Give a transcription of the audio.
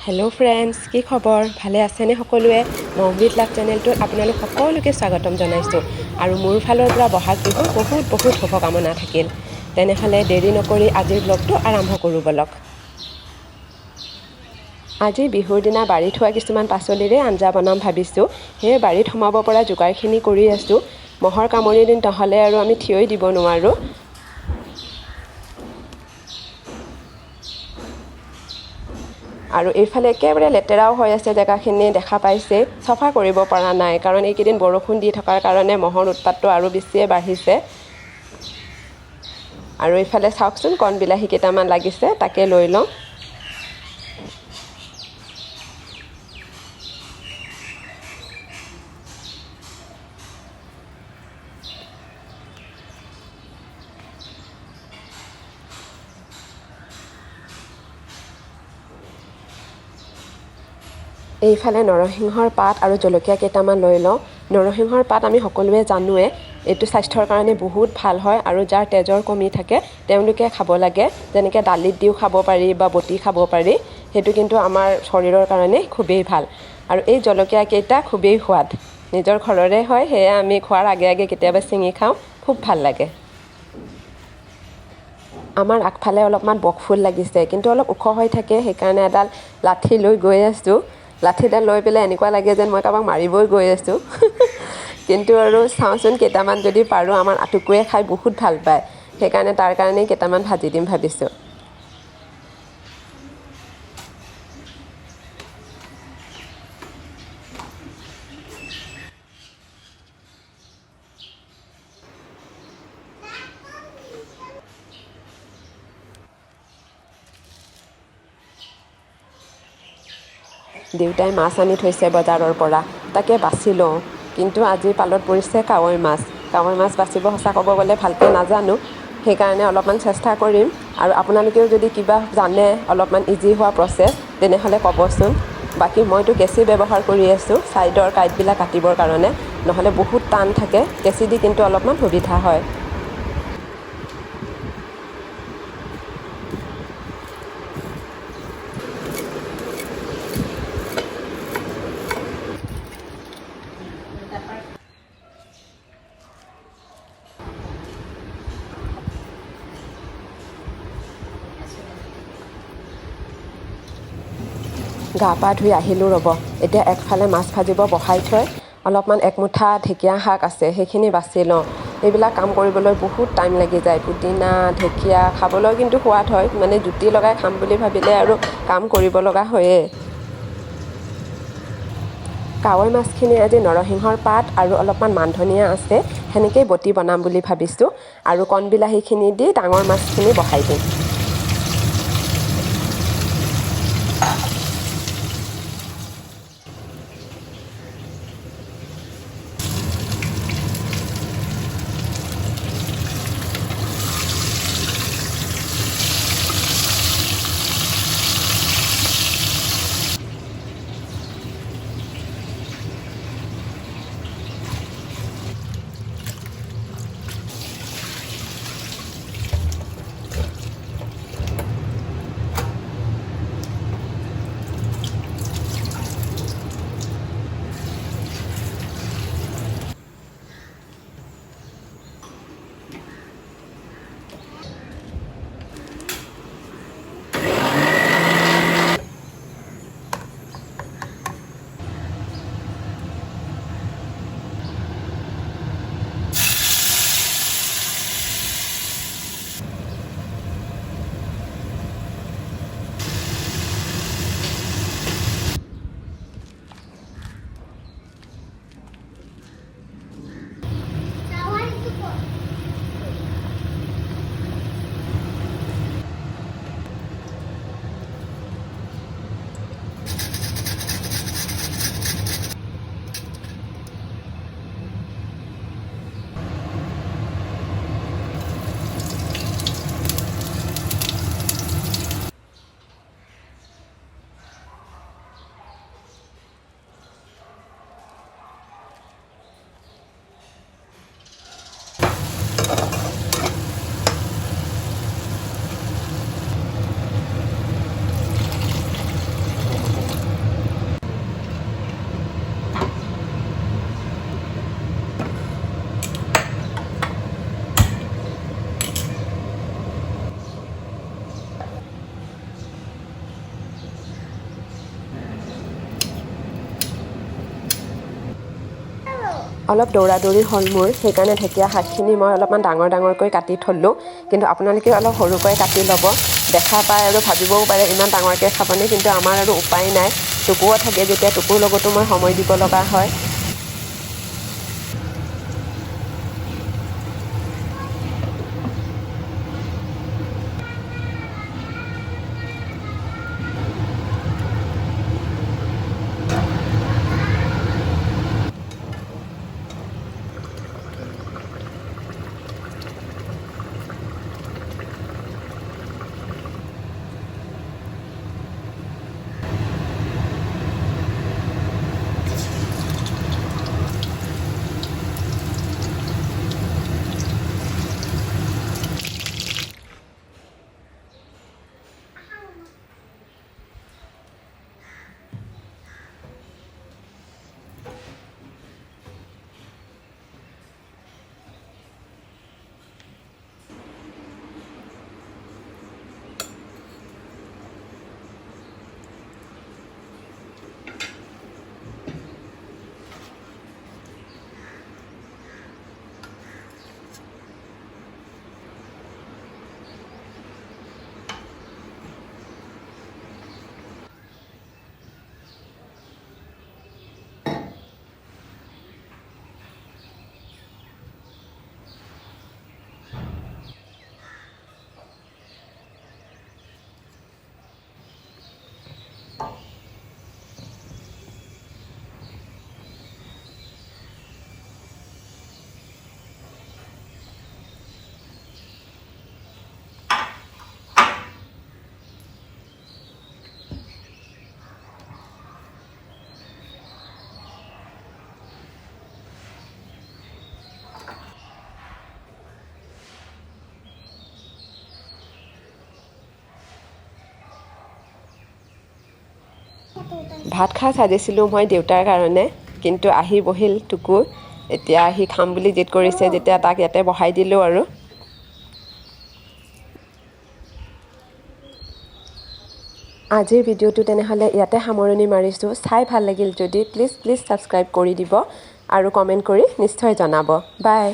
Hello' friends, কি খবৰ? ভালে আছেনে সকলোৱে? মৌমিত লাভ চেনেলটোত আপোনালোক সকলোকে স্বাগতম জনাইছোঁ। আৰু মোৰ ফালৰ পৰা বহাগ বিহুৰ বহুত শুভকামনা থাকিল। তেনেহ'লে দেৰি নকৰি আজিৰ ব্লগটো আৰম্ভ কৰোঁ ব'লক। আজি বিহুৰ দিনা বাৰীত হোৱা কিছুমান পাচলিৰে আঞ্জা বনাম ভাবিছোঁ। সেয়ে বাৰীত সোমাব পৰা যোগাৰখিনি কৰি আছোঁ। মহৰ কামুৰি দিন নহ'লে আৰু আমি থিয়ই দিব নোৱাৰোঁ। আৰু এইফালে একেবাৰে লেতেৰাও হৈ আছে জেগাখিনি, দেখা পাইছে। চাফা কৰিব পৰা নাই, কাৰণ এইকেইদিন বৰষুণ দি থকাৰ কাৰণে মহৰ উৎপাতটো আৰু বেছিয়ে বাঢ়িছে। আৰু এইফালে চাওকচোন, কণ বিলাহী কেইটামান লাগিছে, তাকে লৈ লওঁ। এইফালে নৰসিংহৰ পাত আৰু জলকীয়া কেইটামান লৈ লওঁ। নৰসিংহৰ পাত আমি সকলোৱে জানোৱে, এইটো স্বাস্থ্যৰ কাৰণে বহুত ভাল হয়। আৰু যাৰ তেজৰ কমি থাকে তেওঁলোকে খাব লাগে। যেনেকৈ দালিত দিও খাব পাৰি বা বটি খাব পাৰি। সেইটো কিন্তু আমাৰ শৰীৰৰ কাৰণে খুবেই ভাল। আৰু এই জলকীয়া কেইটা খুবেই সোৱাদ, নিজৰ ঘৰৰে হয়, সেয়ে আমি খোৱাৰ আগে কেতিয়াবা ছিঙি খাওঁ, খুব ভাল লাগে। আমাৰ আগফালে অলপমান বকফুল লাগিছে, কিন্তু অলপ ওখ হৈ থাকে, সেইকাৰণে এডাল লাঠি লৈ গৈ আছোঁ। লাঠিডাল লৈ পেলাই এনেকুৱা লাগে যেন মই কাৰোবাক মাৰিবই গৈ আছোঁ। কিন্তু আৰু চাওঁচোন, কেইটামান যদি পাৰোঁ। আমাৰ আটুকুৱে খাই বহুত ভাল পায়, সেইকাৰণে তাৰ কাৰণেই কেইটামান ভাজি দিম ভাবিছোঁ। দেউতাই মাছ আনি থৈছে বজাৰৰ পৰা, তাকে বাছি লওঁ। কিন্তু আজি পালত পৰিছে কাৱৈ মাছ। কাৱৈ মাছ বাচিব সঁচা ক'ব গ'লে ভালকৈ নাজানো, সেইকাৰণে অলপমান চেষ্টা কৰিম। আৰু আপোনালোকেও যদি কিবা জানে অলপমান ইজি হোৱা প্ৰচেছ, তেনেহ'লে ক'বচোন। বাকী মইতো কেঁচি ব্যৱহাৰ কৰি আছোঁ ছাইডৰ কাঁইটবিলাক কাটিবৰ কাৰণে, নহ'লে বহুত টান থাকে। কেঁচি দি কিন্তু অলপমান সুবিধা হয়। গা পা ধুই আহিলোঁ ৰ'ব। এতিয়া একফালে মাছ ভাজিব বহাই থৈ অলপমান একমুঠা ঢেকীয়া শাক আছে, সেইখিনি বাছি লওঁ। এইবিলাক কাম কৰিবলৈ বহুত টাইম লাগি যায়। পুদিনা, ঢেকীয়া খাবলৈ কিন্তু সোৱাদ হয়, মানে জুতি লগাই খাম বুলি ভাবিলে আৰু কাম কৰিব লগা হয়েই। কাৱৈ মাছখিনি আজি নৰসিংহৰ পাত আৰু অলপমান মান ধনিয়া আছে, সেনেকেই বটি বনাম বুলি ভাবিছোঁ। আৰু কণ বিলাহীখিনি দি ডাঙৰ মাছখিনি বহাই দিম। অলপ দৌৰা দৌৰি হ'ল মোৰ, সেইকাৰণে ঢেকীয়া শাকখিনি মই অলপমান ডাঙৰ ডাঙৰকৈ কাটি থ'লোঁ। কিন্তু আপোনালোকে অলপ সৰুকৈ কাটি ল'ব। দেখা পায় আৰু ভাবিবও পাৰে ইমান ডাঙৰকৈ খাবনে, কিন্তু আমাৰ আৰু উপায় নাই। টুকুও থাকে যেতিয়া, টুকুৰ লগতো মই সময় দিব লগা হয়। ভাত খাই সাজিছিলোঁ মই দেউতাৰ কাৰণে, কিন্তু আহি বহিল টুকু। এতিয়া আহি খাম বুলি জিদ কৰিছে যেতিয়া, তাক ইয়াতে বহাই দিলোঁ আৰু। আজিৰ ভিডিঅ'টো তেনেহ'লে ইয়াতে সামৰণি মাৰিছোঁ। চাই ভাল লাগিল যদি প্লিজ ছাবস্ক্ৰাইব কৰি দিব আৰু কমেণ্ট কৰি নিশ্চয় জনাব। বাই।